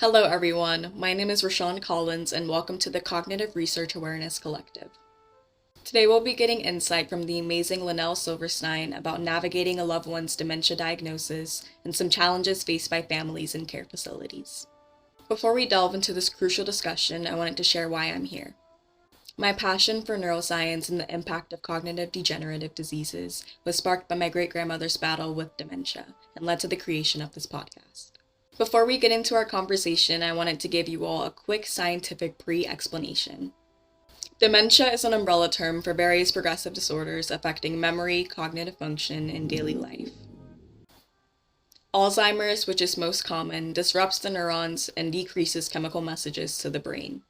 Hello, everyone. My name is Rashawn Collins, and welcome to the Cognitive Research Awareness Collective. Today, we'll be getting insight from the amazing LaNell Silverstein about navigating a loved one's dementia diagnosis and some challenges faced by families in care facilities. Before we delve into this crucial discussion, I wanted to share why I'm here. My passion for neuroscience and the impact of cognitive degenerative diseases was sparked by my great grandmother's battle with dementia and led to the creation of this podcast. Before we get into our conversation, I wanted to give you all a quick scientific pre-explanation. Dementia is an umbrella term for various progressive disorders affecting memory, cognitive function, and daily life. Alzheimer's, which is most common, disrupts the neurons and decreases chemical messages to the brain.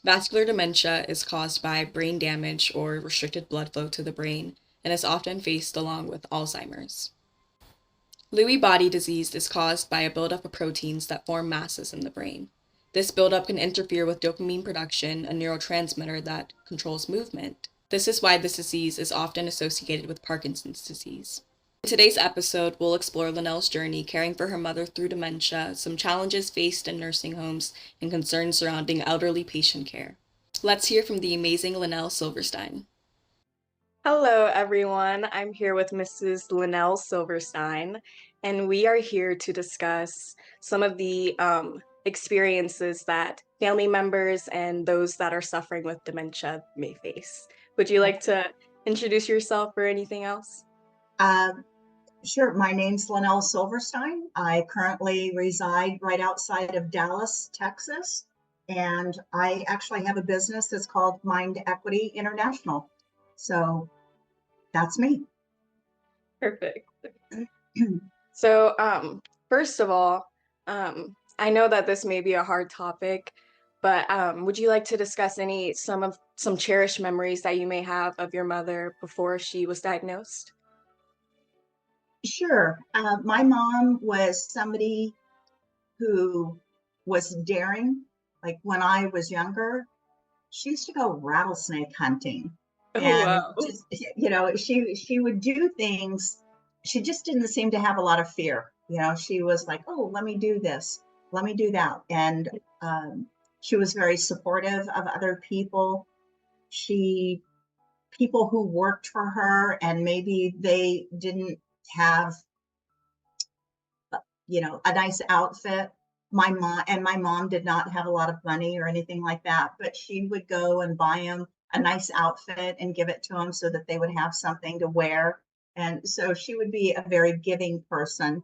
Vascular dementia is caused by brain damage or restricted blood flow to the brain and is often faced along with Alzheimer's. Lewy body disease is caused by a buildup of proteins that form masses in the brain. This buildup can interfere with dopamine production, a neurotransmitter that controls movement. This is why this disease is often associated with Parkinson's disease. In today's episode, we'll explore LaNell's journey caring for her mother through dementia, some challenges faced in nursing homes, and concerns surrounding elderly patient care. Let's hear from the amazing LaNell Silverstein. Hello, everyone. I'm here with Mrs. LaNell Silverstein, and we are here to discuss some of the experiences that family members and those that are suffering with dementia may face. Would you like to introduce yourself or anything else? Sure. My name's LaNell Silverstein. I currently reside right outside of Dallas, Texas, and I actually have a business that's called Mind Equity International. So that's me. Perfect. So, first of all, I know that this may be a hard topic, but would you like to discuss some cherished memories that you may have of your mother before she was diagnosed? Sure. My mom was somebody who was daring. Like when I was younger, she used to go rattlesnake hunting, Oh, and wow. just she would do things. She just didn't seem to have a lot of fear. She was like, oh, let me do this, let me do that. And she was very supportive of other people. She People who worked for her and maybe they didn't have a nice outfit. My mom did not have a lot of money or anything like that, but she would go and buy them a nice outfit and give it to them so that they would have something to wear. And so she would be a very giving person.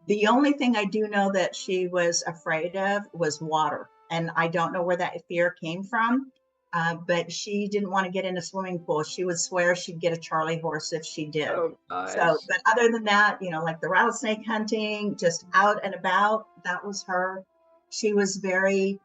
The only thing I do know that she was afraid of was water. And I don't know where that fear came from, but she didn't want to get in a swimming pool. She would swear she'd get a Charlie horse if she did. Oh So, gosh. but other than that, like the rattlesnake hunting, just out and about, that was her. She was very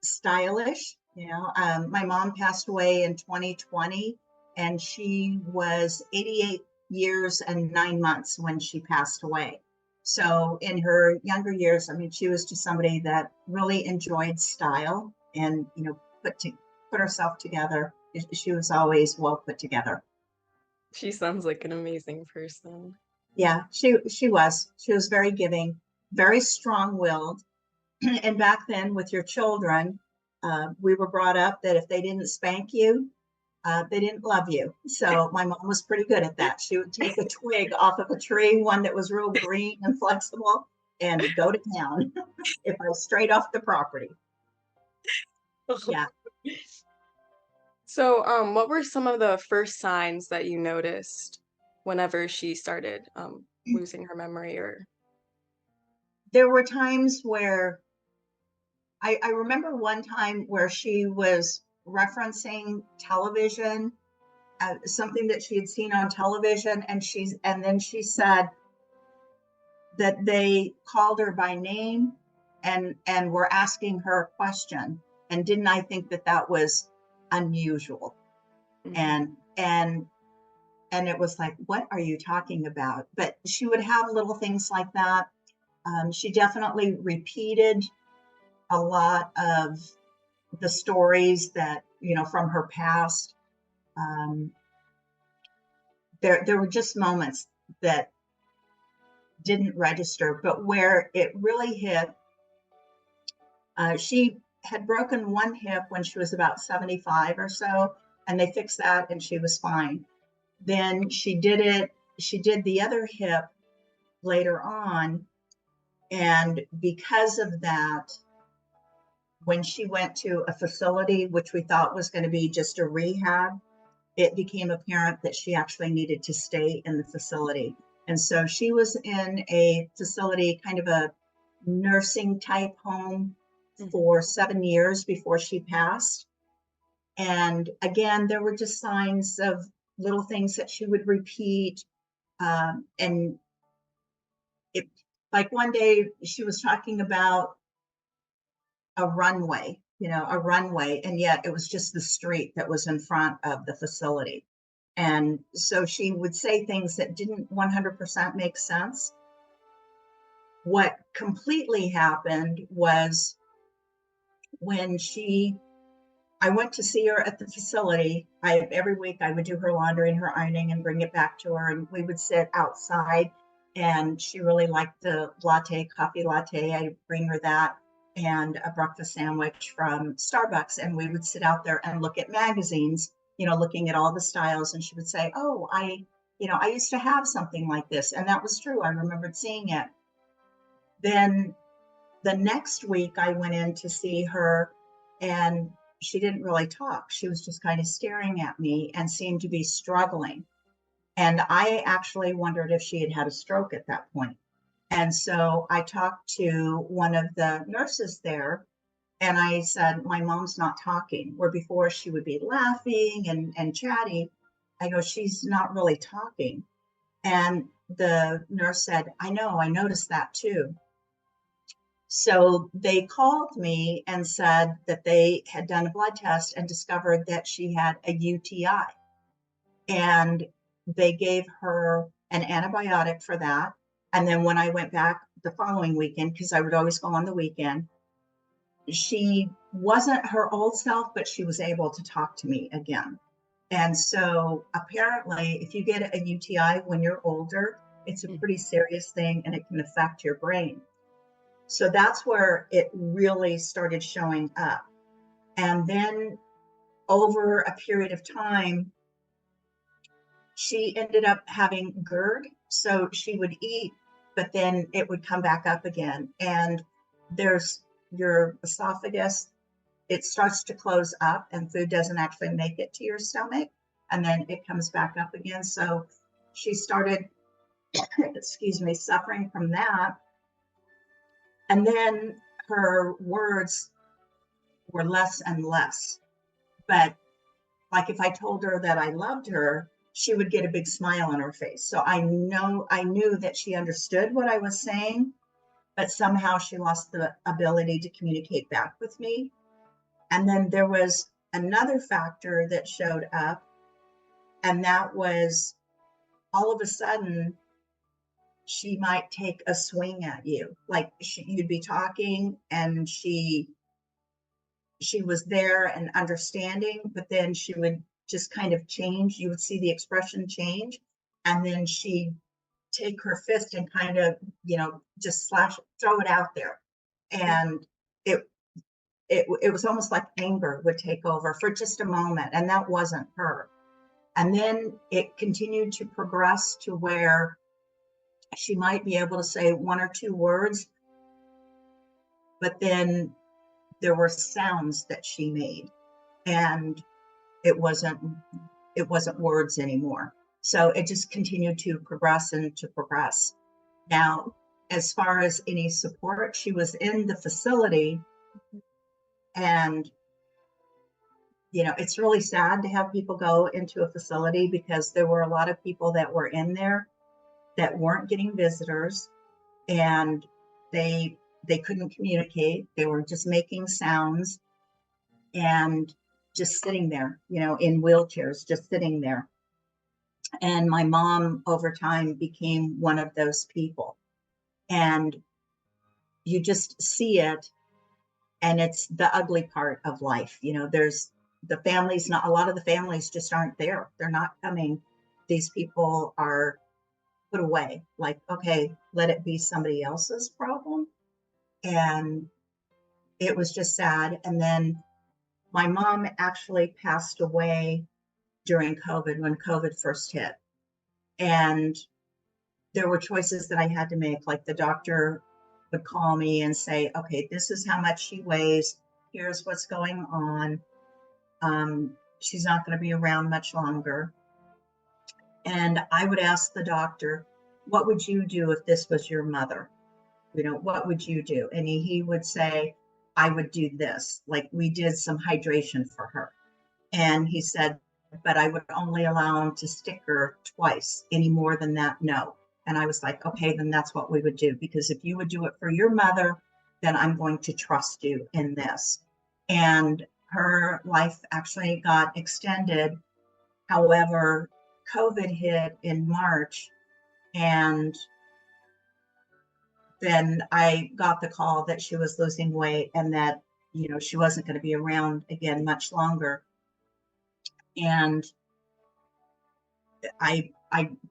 stylish. My mom passed away in 2020, and she was 88 years and 9 months when she passed away. So in her younger years, I mean, she was just somebody that really enjoyed style and put herself together. She was always well put together. She sounds like an amazing person. Yeah, she was very giving, very strong-willed. And back then with your children, we were brought up that if they didn't spank you, they didn't love you. So my mom was pretty good at that. She would take a twig off of a tree, one that was real green and flexible, and go to town if I straight off the property. Yeah. So, what were some of the first signs that you noticed whenever she started losing her memory or There were times where I remember one time where she was referencing television, something that she had seen on television, and then she said that they called her by name and were asking her a question. And didn't I think that that was unusual? Mhm. And and and it was like, what are you talking about? But she would have little things like that. She definitely repeated a lot of the stories that from her past. um, there were just moments that didn't register, but where it really hit She had broken one hip when she was about 75 or so, and they fixed that and she was fine. Then she did the other hip later on. And because of that, when she went to a facility, which we thought was going to be just a rehab, it became apparent that she actually needed to stay in the facility. And so she was in a facility, kind of a nursing type home Mhm. for 7 years before she passed. And again, there were just signs of little things that she would repeat. And it, like one day she was talking about a runway, a runway, and yet it was just the street that was in front of the facility. And so she would say things that didn't 100% make sense. What completely happened was when I went to see her at the facility. Every week I would do her laundry and her ironing and bring it back to her, and we would sit outside. And she really liked the coffee latte. I'd bring her that and a breakfast sandwich from Starbucks, and we would sit out there and look at magazines, looking at all the styles. And she would say, "Oh, I used to have something like this," and that was true. I remembered seeing it. Then the next week I went in to see her, and she didn't really talk. She was just kind of staring at me and seemed to be struggling. And I actually wondered if she had had a stroke at that point. And so I talked to one of the nurses there, and I said, "My mom's not talking." Where before she would be laughing and chatty, I go, "She's not really talking." And the nurse said, "I know, I noticed that too." So they called me and said that they had done a blood test and discovered that she had a UTI. And they gave her an antibiotic for that. And then when I went back the following weekend, because I would always go on the weekend, she wasn't her old self, but she was able to talk to me again. And so apparently, if you get a UTI when you're older, it's a pretty Mhm. serious thing and it can affect your brain. So that's where it really started showing up. And then over a period of time, she ended up having GERD. So she would eat, but then it would come back up again. And there's your esophagus, it starts to close up and food doesn't actually make it to your stomach. And then it comes back up again. So she started, excuse me, suffering from that. And then her words were less and less. But like if I told her that I loved her, she would get a big smile on her face. So I knew that she understood what I was saying, but somehow she lost the ability to communicate back with me. And then there was another factor that showed up, and that was all of a sudden she might take a swing at you. Like you'd be talking and she was there and understanding, but then she would just kind of change. You would see the expression change, and then she'd take her fist and kind of, just throw it out there. And it, it was almost like anger would take over for just a moment, and that wasn't her. And then it continued to progress to where she might be able to say one or two words, but then there were sounds that she made, and it wasn't it wasn't words anymore. So it just continued to progress and to progress. Now, as far as any support, she was in the facility, and it's really sad to have people go into a facility because there were a lot of people that were in there that weren't getting visitors, and they they couldn't communicate. They were just making sounds and just sitting there, in wheelchairs, just sitting there. And my mom over time became one of those people. And you just see it, and it's the ugly part of life. There's the families, not a lot of the families just aren't there. They're not coming. These people are put away, like, okay, let it be somebody else's problem. And it was just sad. And then my mom actually passed away during COVID when COVID first hit. And there were choices that I had to make. Like the doctor would call me and say, okay, this is how much she weighs. Here's what's going on. She's not going to be around much longer. And I would ask the doctor, what would you do if this was your mother? What would you do? And he would say, I would do this. Like we did some hydration for her. And he said, but I would only allow him to stick her twice. Any more than that, no. And I was like, okay, then that's what we would do. Because if you would do it for your mother, then I'm going to trust you in this. And her life actually got extended. However, COVID hit in March, and then I got the call that she was losing weight and that, she wasn't going to be around again much longer. And I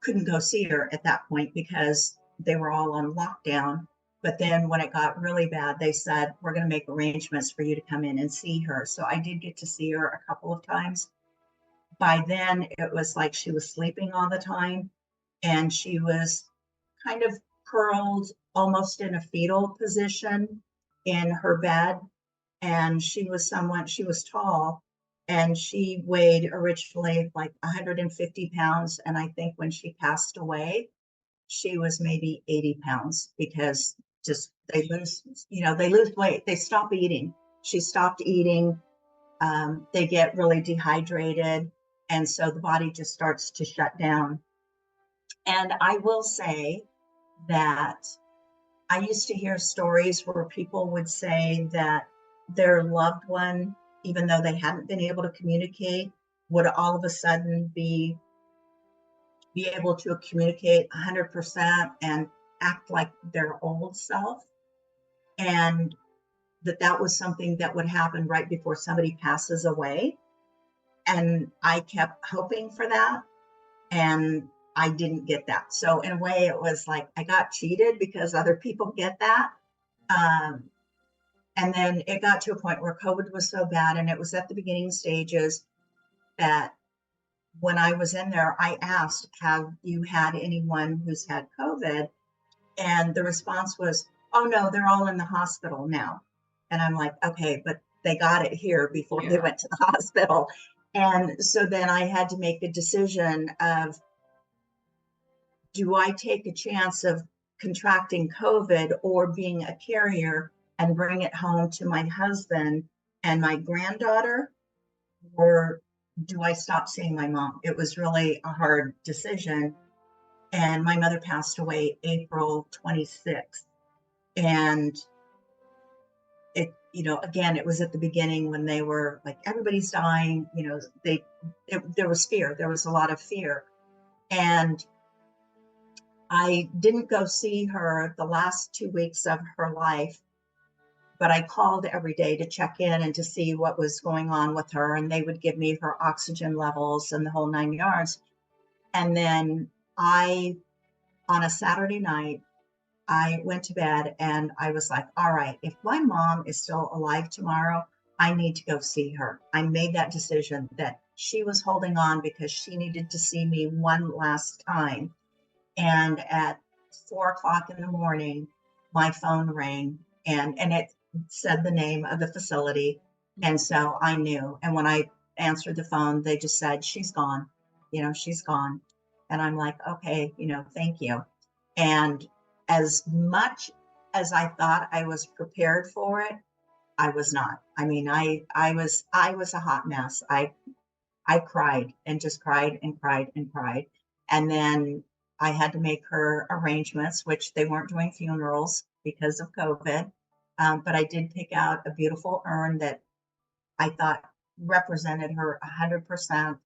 couldn't go see her at that point because they were all on lockdown. But then when it got really bad, they said, we're going to make arrangements for you to come in and see her. So I did get to see her a couple of times. By then, it was like she was sleeping all the time, and she was kind of curled almost in a fetal position in her bed. And she was tall, and she weighed originally like 150 pounds. And I think when she passed away, she was maybe 80 pounds because just they lose weight. They stop eating. She stopped eating. They get really dehydrated. And so the body just starts to shut down. And I will say that I used to hear stories where people would say that their loved one, even though they hadn't been able to communicate, would all of a sudden be able to communicate 100% and act like their old self. And that was something that would happen right before somebody passes away. And I kept hoping for that, and I didn't get that. So in a way, it was like I got cheated because other people get that. Um, and then it got to a point where COVID was so bad, and it was at the beginning stages, that when I was in there, I asked, have you had anyone who's had COVID? And the response was, oh no, they're all in the hospital now. And I'm like, okay, but they got it here before they went to the hospital. And so then I had to make a decision of, do I take a chance of contracting COVID or being a carrier and bring it home to my husband and my granddaughter? Or do I stop seeing my mom? It was really a hard decision. And my mother passed away April 26th. And again, it was at the beginning when they were like, everybody's dying, there was fear. There was a lot of fear. And I didn't go see her the last 2 weeks of her life, but I called every day to check in and to see what was going on with her. And they would give me her oxygen levels and the whole 9 yards. And then on a Saturday night, I went to bed and I was like, all right, if my mom is still alive tomorrow, I need to go see her. I made that decision that she was holding on because she needed to see me one last time. And at 4 o'clock in the morning, my phone rang, and it said the name of the facility. And so I knew. And when I answered the phone, they just said, she's gone, she's gone. And I'm like, okay, thank you. And as much as I thought I was prepared for it, I was not. I mean, I was a hot mess. I cried and just cried and cried and cried. And then I had to make her arrangements, which they weren't doing funerals because of COVID. But I did pick out a beautiful urn that I thought represented her 100%.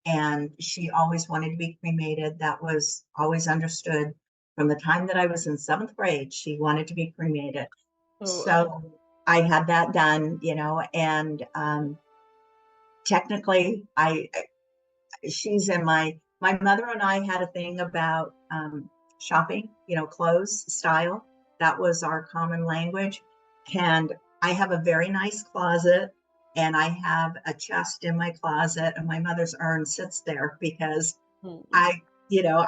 And she always wanted to be cremated. That was always understood from the time that I was in 7th grade. She wanted to be cremated. Oh, So I had that done, and technically, she's in my mother and I had a thing about shopping, clothes style. That was our common language. And I have a very nice closet, and I have a chest in my closet, and my mother's urn sits there because Hmm. I,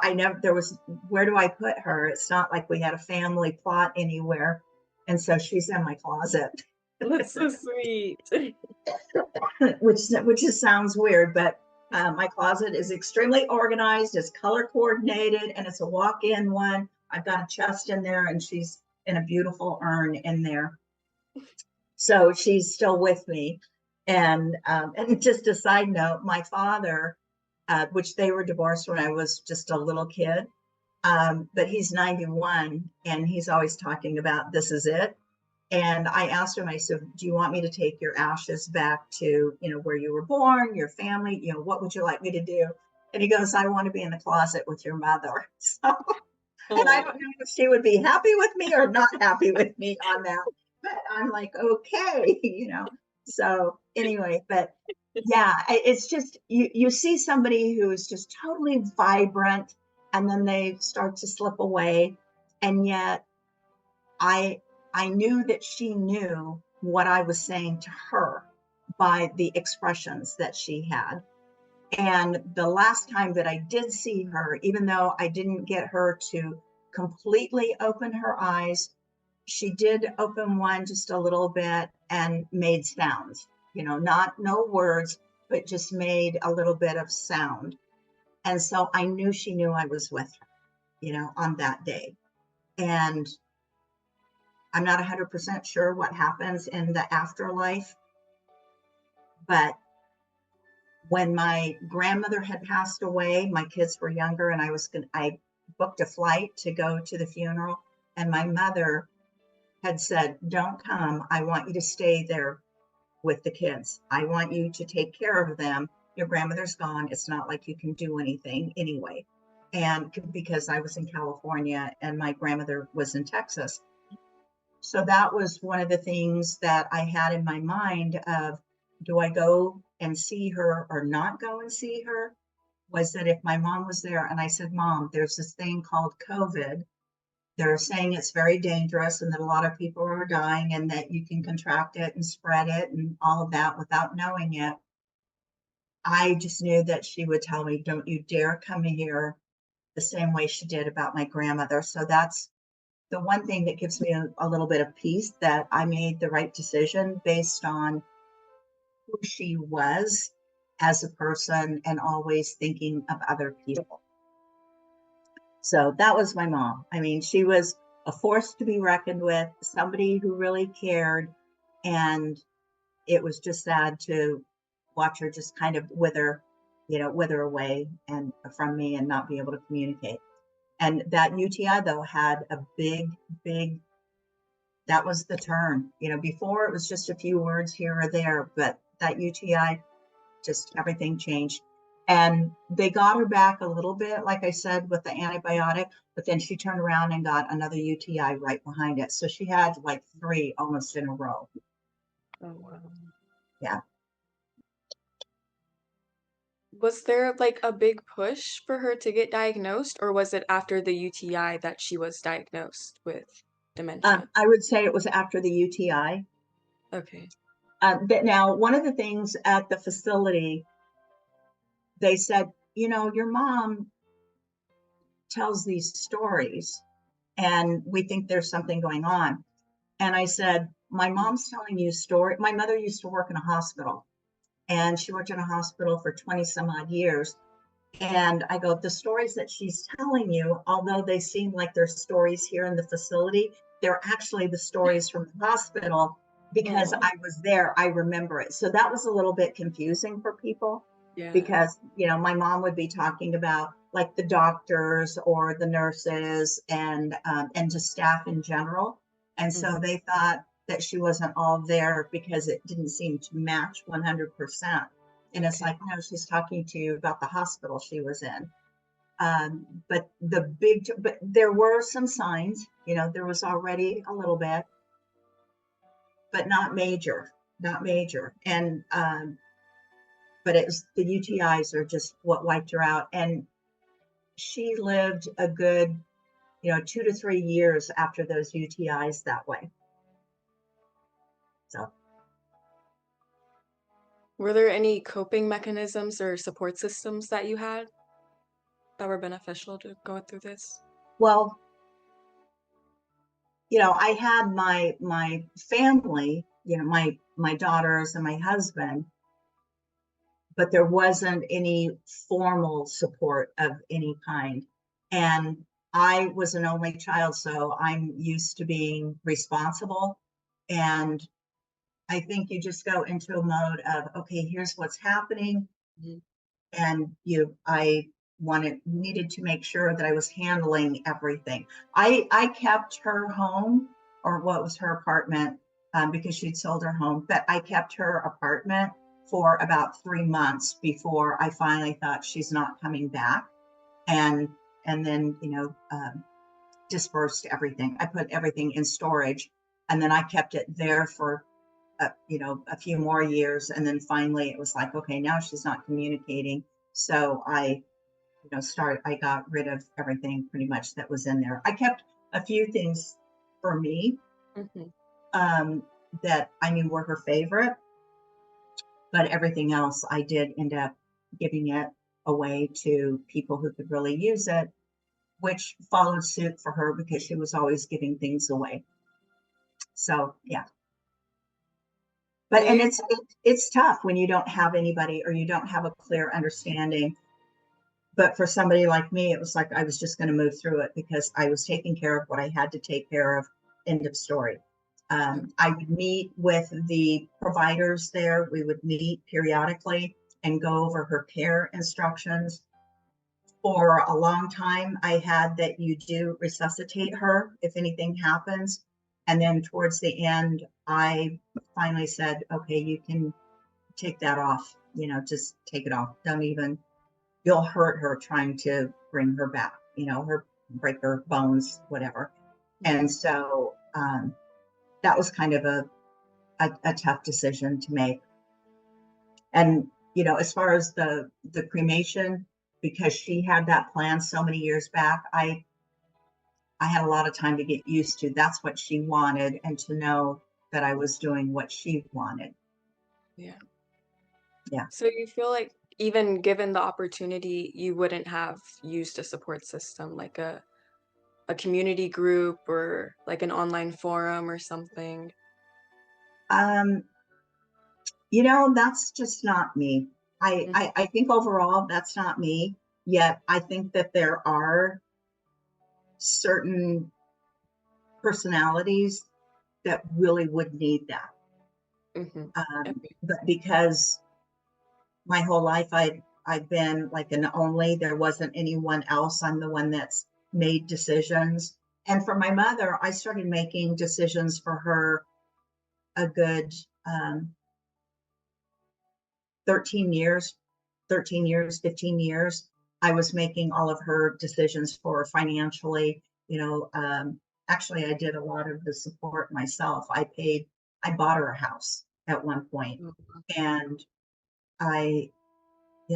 I never, there was, where do I put her? It's not like we had a family plot anywhere. And so she's in my closet, That's so sweet. which just sounds weird, but my closet is extremely organized, it's color coordinated, and it's a walk-in one. I've got a chest in there, and she's in a beautiful urn in there. So she's still with me. And just a side note, my father, which they were divorced when I was just a little kid, but he's 91 and he's always talking about this is it. And I asked him, I said, do you want me to take your ashes back to, where you were born, your family, what would you like me to do? And he goes, I want to be in the closet with your mother. So, and I Oh. don't know if she would be happy with me or not happy with me on that, but I'm like, okay, So anyway, but yeah, it's just you see somebody who is just totally vibrant, and then they start to slip away, and yet I I knew that she knew what I was saying to her by the expressions that she had. And the last time that I did see her, even though I didn't get her to completely open her eyes, she did open one just a little bit and made sounds, not no words, but just made a little bit of sound. And so I knew she knew I was with her, on that day. And I'm not 100% sure what happens in the afterlife, but when my grandmother had passed away, my kids were younger, and I booked a flight to go to the funeral, and my mother had said, "Don't come. I want you to stay there with the kids. I want you to take care of them. Your grandmother's gone. It's not like you can do anything anyway." And because I was in California and my grandmother was in Texas. So that was one of the things that I had in my mind of, do I go and see her or not go and see her? Was that if my mom was there and I said, Mom, there's this thing called COVID. They're saying it's very dangerous and that a lot of people are dying and that you can contract it and spread it and all of that without knowing it. I just knew that she would tell me, don't you dare come here, the same way she did about my grandmother. So that's the one thing that gives me a little bit of peace, that I made the right decision based on who she was as a person and always thinking of other people. So that was my mom. I mean, she was a force to be reckoned with, somebody who really cared. And it was just sad to watch her just kind of wither away and from me and not be able to communicate. And that UTI though had a big, that was the turn. Before it was just a few words here or there, but that UTI, just everything changed. And they got her back a little bit, like I said, with the antibiotic, but then she turned around and got another UTI right behind it. So she had like three almost in a row. Oh, wow. Yeah. Was there like a big push for her to get diagnosed, or was it after the UTI that she was diagnosed with dementia? I would say it was after the UTI. Okay. But now, one of the things at the facility, they said, your mom tells these stories and we think there's something going on. And I said, my mom's telling you a story. My mother used to work in a hospital, and she worked in a hospital for 20 some odd years. And I go, the stories that she's telling you, although they seem like they're stories here in the facility, they're actually the stories from the hospital, because Oh, I was there. I remember it. So that was a little bit confusing for people, yeah. because, my mom would be talking about like the doctors or the nurses and just staff in general. And so Mhm. they thought that she wasn't all there because it didn't seem to match 100%. And it's Okay. like, no, she's talking to you about the hospital she was in. But but there were some signs, there was already a little bit, but not major, not major. And, but it was the UTIs are just what wiped her out. And she lived a good, 2 to 3 years after those UTIs that way. So, Were there any coping mechanisms or support systems that you had that were beneficial to go through this? well, I had my family, my daughters and my husband, but there wasn't any formal support of any kind. And I was an only child, so I'm used to being responsible. And I think you just go into a mode of, okay, here's what's happening. Mhm. And I needed to make sure that I was handling everything. I kept her home, or what was her apartment, because she'd sold her home, but I kept her apartment for about 3 months before I finally thought she's not coming back. And then dispersed everything. I put everything in storage, and then I kept it there for a few more years. And then finally it was like, okay, now she's not communicating. So I got rid of everything pretty much that was in there. I kept a few things for me, Mhm. um, that I knew were her favorite, but everything else I did end up giving it away to people who could really use it, which followed suit for her because she was always giving things away. So yeah. Do But and you it's tough when you don't have anybody or you don't have a clear understanding. But for somebody like me, it was like I was just going to move through it because I was taking care of what I had to take care of. End of story. I would meet with the providers there. We would meet periodically and go over her care instructions. For a long time, I had that you do resuscitate her if anything happens. And then towards the end, I finally said, okay, you can take that off, just take it off. Don't even, you'll hurt her trying to bring her back, break her bones, whatever. And Mhm. so that was kind of a tough decision to make. And, as far as the cremation, because she had that plan so many years back, I had a lot of time to get used to that's what she wanted and to know that I was doing what she wanted. Yeah. Yeah. So you feel like even given the opportunity, you wouldn't have used a support system like a community group or like an online forum or something? Um, that's just not me. I, Mhm. I, I think overall that's not me. Yet I think that there are certain personalities that really would need that. Mhm. Okay. But because my whole life I've been like an only, there wasn't anyone else. I'm the one that's made decisions. And for my mother, I started making decisions for her a good um, 13 years, 13 years, 15 years. I was making all of her decisions for her financially. Actually, I did a lot of the support myself. I bought her a house at one point, Mhm. and I,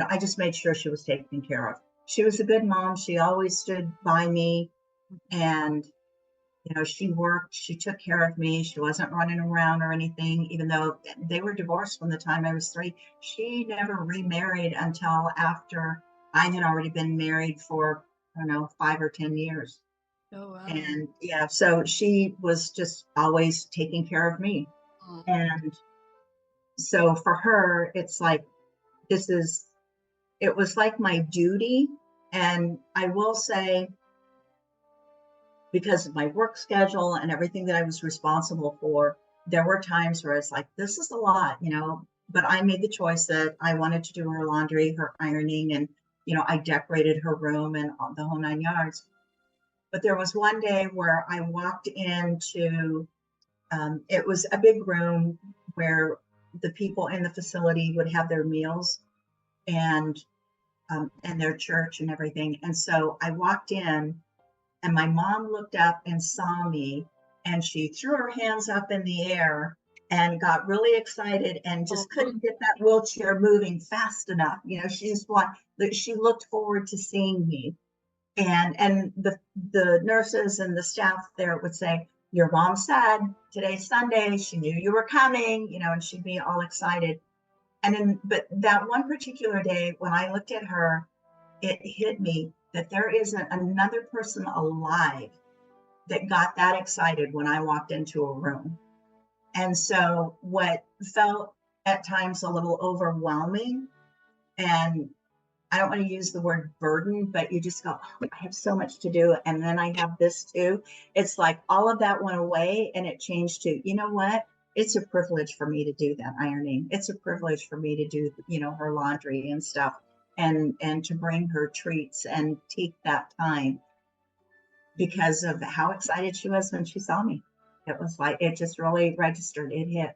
I just made sure she was taken care of. She was a good mom. She always stood by me, and she worked, she took care of me. She wasn't running around or anything, even though they were divorced from the time I was 3. She never remarried until after I had already been married for, I don't know, 5 or 10 years. Oh, wow. And yeah, so she was just always taking care of me. Mm. And so for her, it's like, this is, it was like my duty. And I will say, because of my work schedule and everything that I was responsible for, there were times where it's like, this is a lot, but I made the choice that I wanted to do her laundry, her ironing, and, I decorated her room and the whole 9 yards. But there was one day where I walked into, it was a big room where the people in the facility would have their meals and their church and everything. And so I walked in, and my mom looked up and saw me, and she threw her hands up in the air and got really excited and Oh, just couldn't get that wheelchair moving fast enough. She just she looked forward to seeing me. And the nurses and the staff there would say, your mom said today's Sunday, she knew you were coming, and she'd be all excited. And then, but that one particular day when I looked at her, it hit me that there isn't another person alive that got that excited when I walked into a room. And so what felt at times a little overwhelming, and I don't want to use the word burden, but you just go, oh, I have so much to do. And then I have this too. It's like all of that went away and it changed to, you know what? It's a privilege for me to do that ironing. It's a privilege for me to do, her laundry and stuff, and to bring her treats and take that time because of how excited she was when she saw me. It was like, it just really registered. It hit.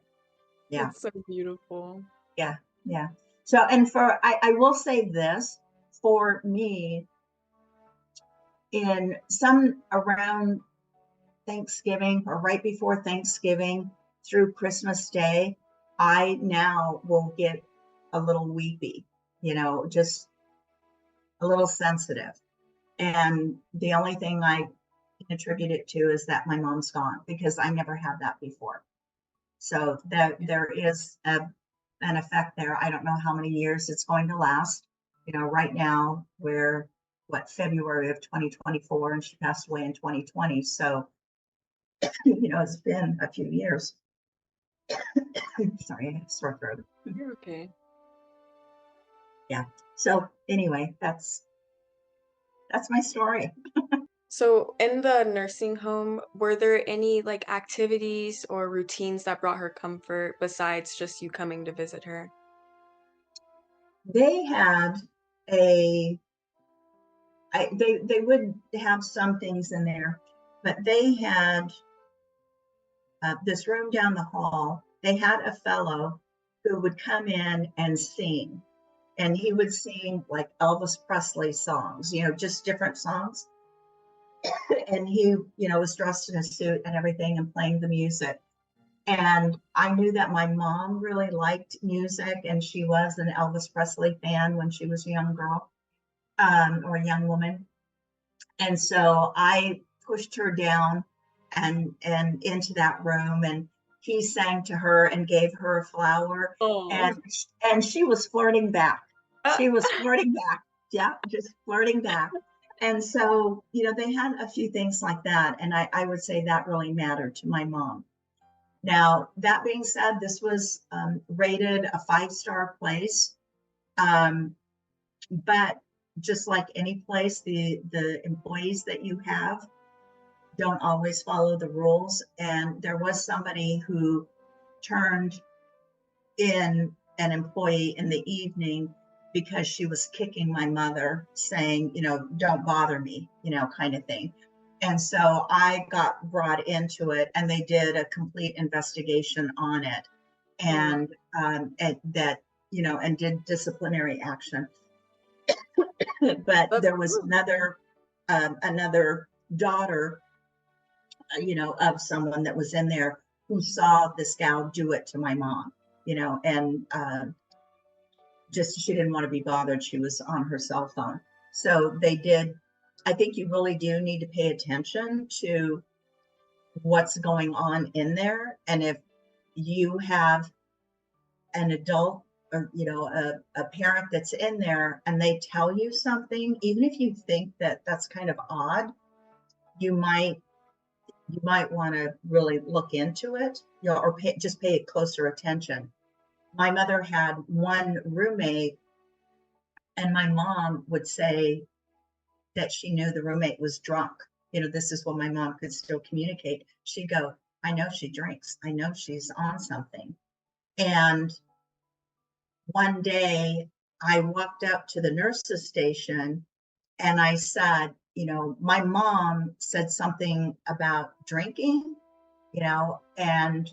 Yeah. That's so beautiful. Yeah. Yeah. So, and I will say this for me, in some around Thanksgiving or right before Thanksgiving through Christmas Day, I now will get a little weepy, just a little sensitive. And the only thing I can attribute it to is that my mom's gone, because I never had that before. So that there is an effect there. I don't know how many years it's going to last. Right now we're February of 2024, and she passed away in 2020. So, it's been a few years. Sorry, I have a sore throat. You're okay. Yeah. So anyway, that's my story. So, in the nursing home, were there any like activities or routines that brought her comfort besides just you coming to visit her? They had a they would have some things in there, but they had this room down the hall. They had a fellow who would come in and sing, and he would sing like Elvis Presley songs, just different songs. And he, was dressed in a suit and everything and playing the music. And I knew that my mom really liked music, and she was an Elvis Presley fan when she was a young girl, or a young woman. And so I pushed her down and into that room, and he sang to her and gave her a flower, Oh. and she was flirting back. Uh, She was flirting back. Yeah, just flirting back. And so, they had a few things like that, and I would say that really mattered to my mom. Now, that being said, this was rated a 5-star place. But just like any place, the employees that you have don't always follow the rules. And there was somebody who turned in an employee in the evening because she was kicking my mother, saying, don't bother me, kind of thing. And so I got brought into it, and they did a complete investigation on it, oh, and that, and did disciplinary action. But that's there was another daughter, of someone that was in there, who saw this gal do it to my mom, and just she didn't want to be bothered. She was on her cell phone. So they did. I think you really do need to pay attention to what's going on in there. And if you have an adult, or a parent that's in there, and they tell you something, even if you think that that's kind of odd, you might want to really look into it, or just pay closer attention. My mother had one roommate, and my mom would say that she knew the roommate was drunk. This is when my mom could still communicate. She'd go, I know she drinks. I know she's on something. And one day I walked up to the nurse's station, and I said, my mom said something about drinking, and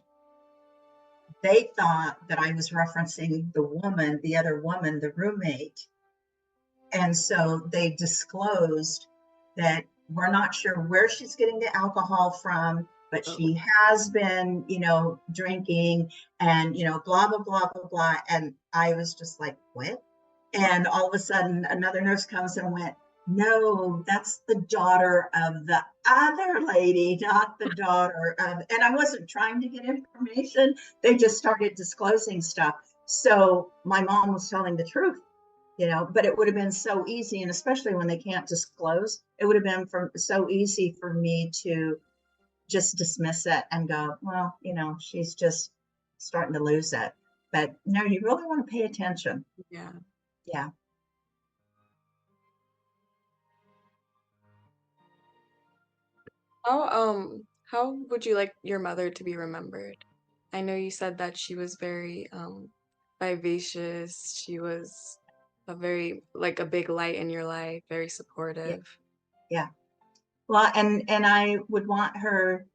they thought that I was referencing the other woman, the roommate. And so they disclosed that we're not sure where she's getting the alcohol from, but oh, she has been, drinking, and, blah, blah, blah, blah, blah. And I was just like, what? And all of a sudden, another nurse comes and went, No, that's the daughter of the other lady, not the daughter of, and I wasn't trying to get information. They just started disclosing stuff. So my mom was telling the truth, but it would have been so easy. And especially when they can't disclose, it would have been so easy for me to just dismiss it and go, well, she's just starting to lose it. But no, you really want to pay attention. Yeah. Yeah. How would you like your mother to be remembered? I know you said that she was very vivacious. She was a very like a big light in your life, very Yeah. supportive. Yeah. Well, and I would want her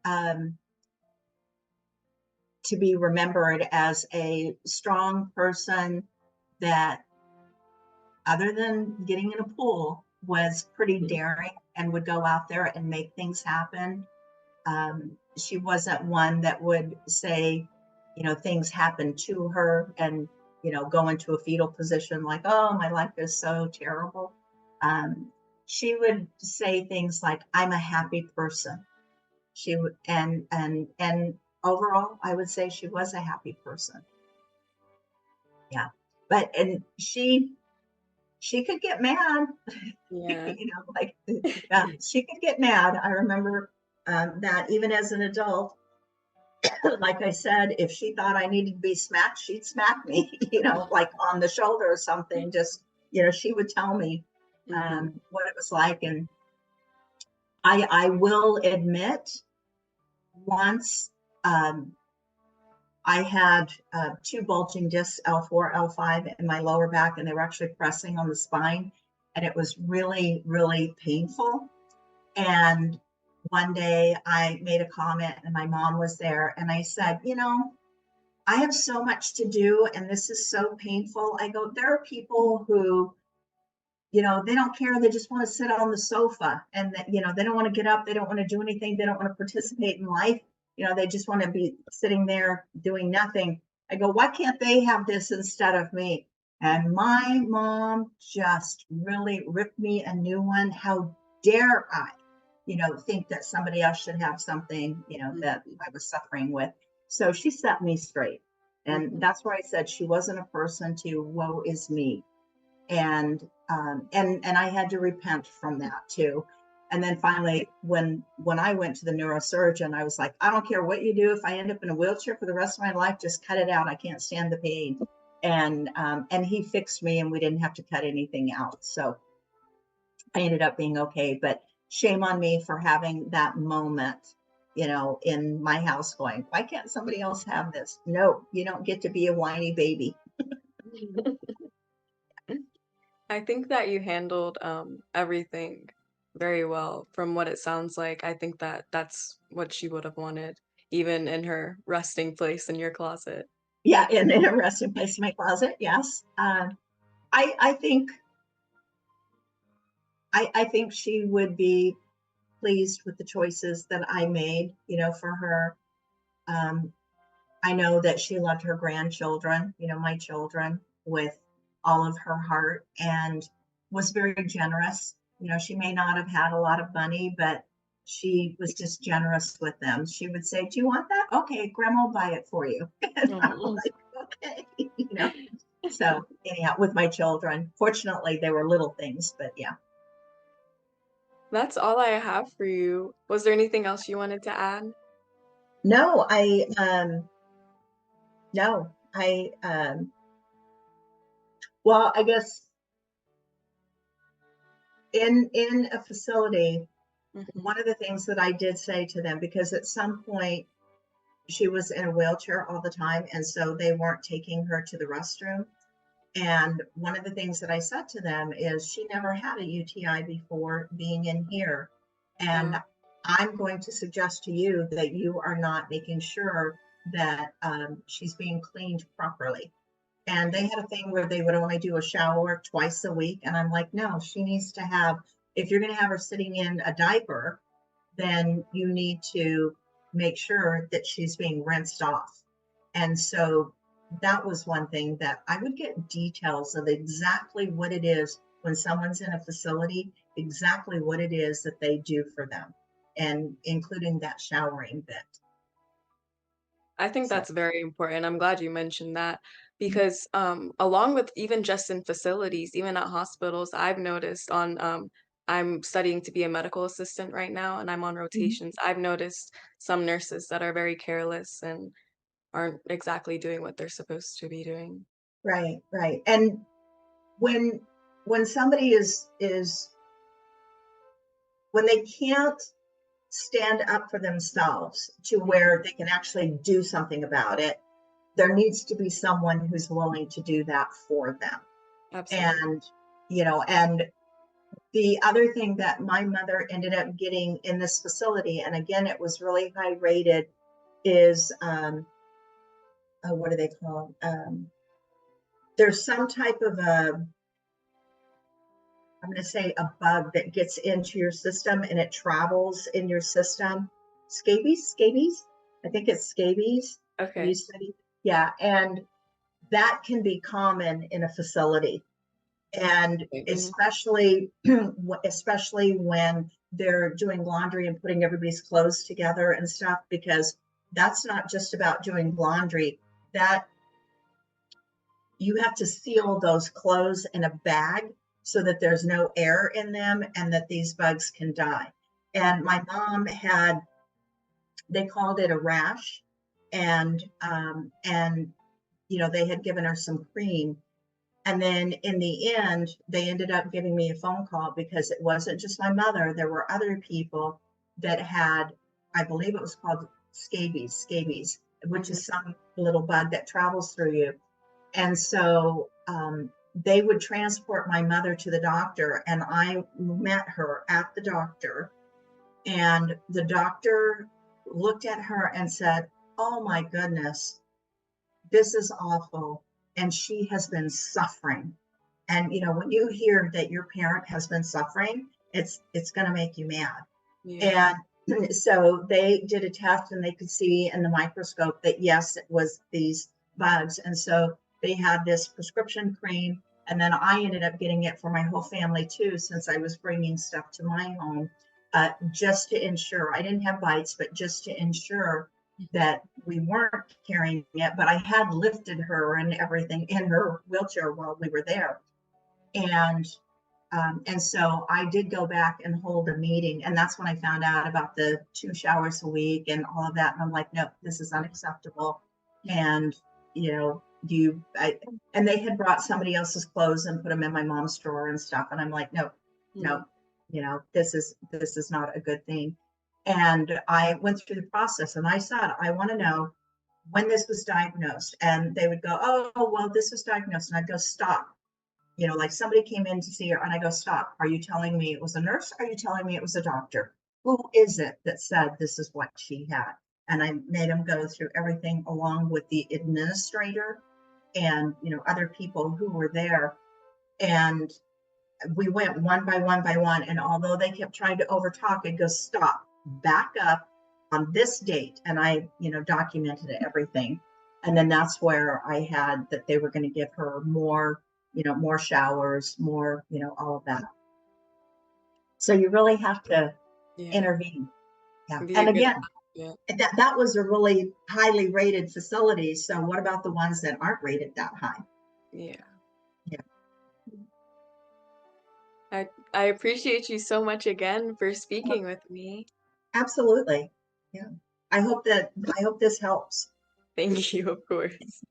um, to be remembered as a strong person that, other than getting in a pool, was pretty Mhm. daring and would go out there and make things happen. She wasn't one that would say, things happen to her and, go into a fetal position like, oh, my life is so terrible. Um, she would say things like, I'm a happy person. She would, and overall, I would say she was a happy person. Yeah. But, and she could get mad, Yeah. like, yeah, she could get mad. I remember that even as an adult, like I said, if she thought I needed to be smacked, she'd smack me, like on the shoulder or something. Just, she would tell me Hmm. what it was like. And I will admit, once um, I had two bulging discs, L4, L5, in my lower back, and they were actually pressing on the spine. And it was really, really painful. And one day I made a comment, and my mom was there, and I said, I have so much to do, and this is so painful. I go, there are people who, they don't care. They just want to sit on the sofa, and that, they don't want to get up. They don't want to do anything. They don't want to participate in life. They just want to be sitting there doing nothing. I go, why can't they have this instead of me? And my mom just really ripped me a new one. How dare I, think that somebody else should have something, that Hmm. I was suffering with. So she set me straight. And Hmm. that's where I said she wasn't a person to woe is me. And I had to repent from that too. And then finally, when I went to the neurosurgeon, I was like, I don't care what you do. If I end up in a wheelchair for the rest of my life, just cut it out. I can't stand the pain. And he fixed me, and we didn't have to cut anything out. So I ended up being okay. But shame on me for having that moment, in my house, going, why can't somebody else have this? No, you don't get to be a whiny baby. I think that you handled everything very well from what it sounds like. I think that that's what she would have wanted, even in her resting place in your closet. Yeah, in a resting place in my closet. Yes. I think I think she would be pleased with the choices that I made, for her. Um, I know that she loved her grandchildren, my children, with all of her heart, and was very generous. She may not have had a lot of money, but she was just generous with them. She would say, do you want that? Okay, grandma will buy it for you. And I'm Oh. like, okay, So anyhow, with my children, fortunately, they were little things, but yeah. That's all I have for you. Was there anything else you wanted to add? No, no, well, I guess in a facility, Mhm. one of the things that I did say to them, because at some point she was in a wheelchair all the time, and so they weren't taking her to the restroom. And one of the things that I said to them is, she never had a UTI before being in here. And Mm. I'm going to suggest to you that you are not making sure that she's being cleaned properly. And they had a thing where they would only do a shower twice a week. And I'm like, no, she needs to have, if you're going to have her sitting in a diaper, then you need to make sure that she's being rinsed off. And so that was one thing that I would get details of exactly what it is when someone's in a facility exactly what it is that they do for them, and including that showering bit. I think So, that's very important. I'm glad you mentioned that because, along with even just in facilities, even at hospitals, I've noticed I'm studying to be a medical assistant right now and I'm on mhm. rotations. I've noticed some nurses that are very careless and aren't exactly doing what they're supposed to be doing. Right, right. And when somebody is when they can't stand up for themselves to Mhm. where they can actually do something about it, there needs to be someone who's willing to do that for them. Absolutely. And, and the other thing that my mother ended up getting in this facility, and again, it was really high rated, is oh, what do they call? There's some type of I'm going to say a bug that gets into your system and it travels in your system. Scabies. I think it's scabies. Have you Okay. studied? Yeah, and that can be common in a facility, and Mhm. especially when they're doing laundry and putting everybody's clothes together and stuff, because that's not just about doing laundry. That you have to seal those clothes in a bag so that there's no air in them and that these bugs can die. And my mom had, they called it a rash, and they had given her some cream. And then in the end, they ended up giving me a phone call because it wasn't just my mother. There were other people that had, I believe it was called scabies, which Mhm. is some little bug that travels through you. And so they would transport my mother to the doctor, and I met her at the doctor. And the doctor looked at her and said, "Oh my goodness, this is awful. And she has been suffering." And when you hear that your parent has been suffering, it's going to make you mad. Yeah. And so they did a test and they could see in the microscope that yes, it was these bugs. And so they had this prescription cream. And then I ended up getting it for my whole family too, since I was bringing stuff to my home, just to ensure I didn't have bites, but just to ensure that we weren't carrying it. But I had lifted her and everything in her wheelchair while we were there. And so I did go back and hold a meeting, and that's when I found out about the 2 showers a week and all of that. And I'm like, no, this is unacceptable. And you know, you, I, and they had brought somebody else's clothes and put them in my mom's drawer and stuff. And I'm like, no, no, Mhm. this is not a good thing. And I went through the process, and I said, I want to know when this was diagnosed. And they would go, oh, well, this was diagnosed, and I'd go, stop. Like somebody came in to see her, and I go, stop. Are you telling me it was a nurse? Are you telling me it was a doctor? Who is it that said this is what she had? And I made them go through everything along with the administrator and, other people who were there. And we went one by one by one. And although they kept trying to overtalk, I'd go, stop, back up on this date. And I, documented everything. And then that's where I had that they were going to give her more, more showers, more, all of that. So you really have to Yeah. intervene. Yeah. Be a And good again, yeah. that was a really highly rated facility. So what about the ones that aren't rated that high? Yeah. Yeah, I appreciate you so much again for speaking with me. absolutely. Yeah. I hope this helps. Thank you, of course.